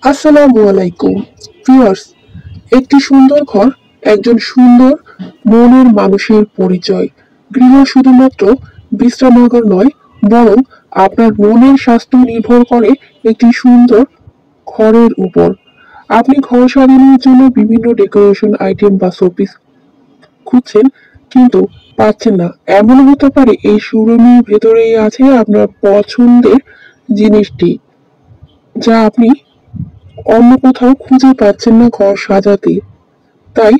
আসসালামু আলাইকুম ভিউয়ার্স। একটি সুন্দর ঘর একজন সুন্দর মনের মানুষের পরিচয়। গৃহ শুধুমাত্র বিশ্রামাগার নয়, বরং আপনার মনের স্বাস্থ্য নির্ভর করে একটি সুন্দর ঘরের উপর। আপনি ঘর সাজানোর জন্য বিভিন্ন ডেকোরেশন আইটেম বা শোপিস খুঁজছেন, কিন্তু পাচ্ছেন না। এমন হতে পারে এই শোরুমের ভেতরেই আছে আপনার পছন্দের জিনিসটি, যা আপনি অন্য কোথাও খুঁজে পাচ্ছেন না ঘর সাজাতে। তাই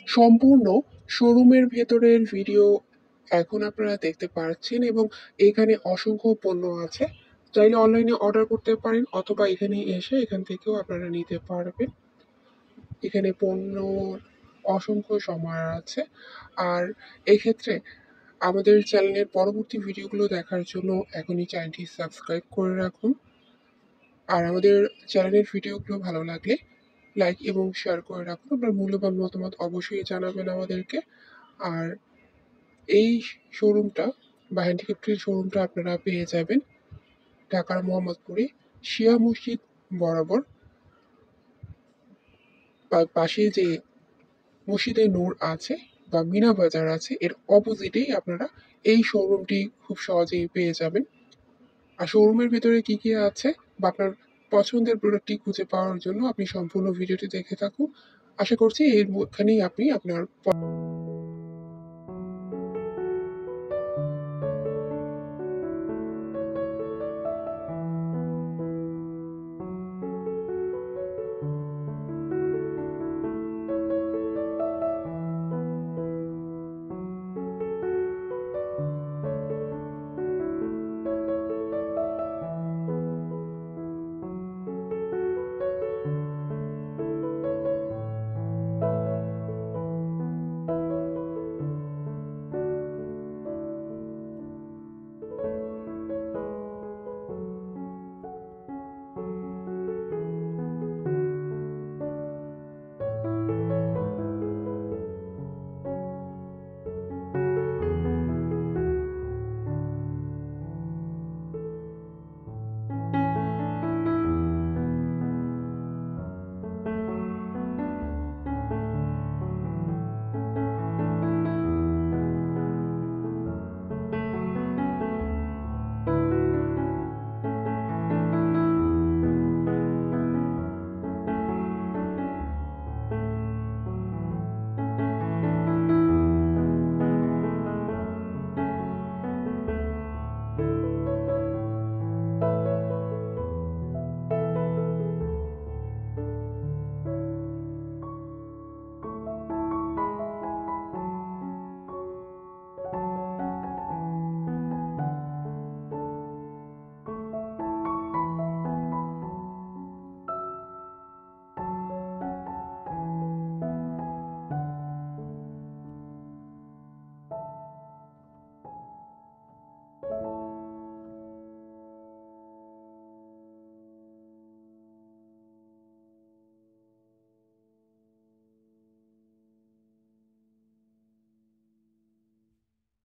সম্পূর্ণ শোরুমের ভেতরের ভিডিও এখন আপনারা দেখতে পাচ্ছেন, এবং এখানে অসংখ্য পণ্য আছে। চাইলে অনলাইনে অর্ডার করতে পারেন, অথবা এখানে এসে এখান থেকেও আপনারা নিতে পারবেন। এখানে পণ্য অসংখ্য সমাহার আছে। আর এক্ষেত্রে আমাদের চ্যানেলের পরবর্তী ভিডিওগুলো দেখার জন্য এখনই চ্যানেলটি সাবস্ক্রাইব করে রাখুন। আর আমাদের চ্যানেলের ভিডিওগুলো ভালো লাগলে লাইক এবং শেয়ার করে রাখুন। আপনার মূল্যবান মতামত অবশ্যই জানাবেন আমাদেরকে। আর এই শোরুমটা বা হ্যান্ডিক্রাফটের শোরুমটা আপনারা পেয়ে যাবেন ঢাকার মোহাম্মদপুরে শিয়া মসজিদ বরাবর, পাশে যে মসজিদে নূর আছে বা মিনা বাজার আছে, এর অপোজিটেই আপনারা এই শোরুমটি খুব সহজেই পেয়ে যাবেন। আর শোরুমের ভেতরে কি কি আছে বা আপনার পছন্দের প্রোডাক্টটি খুঁজে পাওয়ার জন্য আপনি সম্পূর্ণ ভিডিওটি দেখে থাকুন। আশা করছি এখানেই আপনি আপনার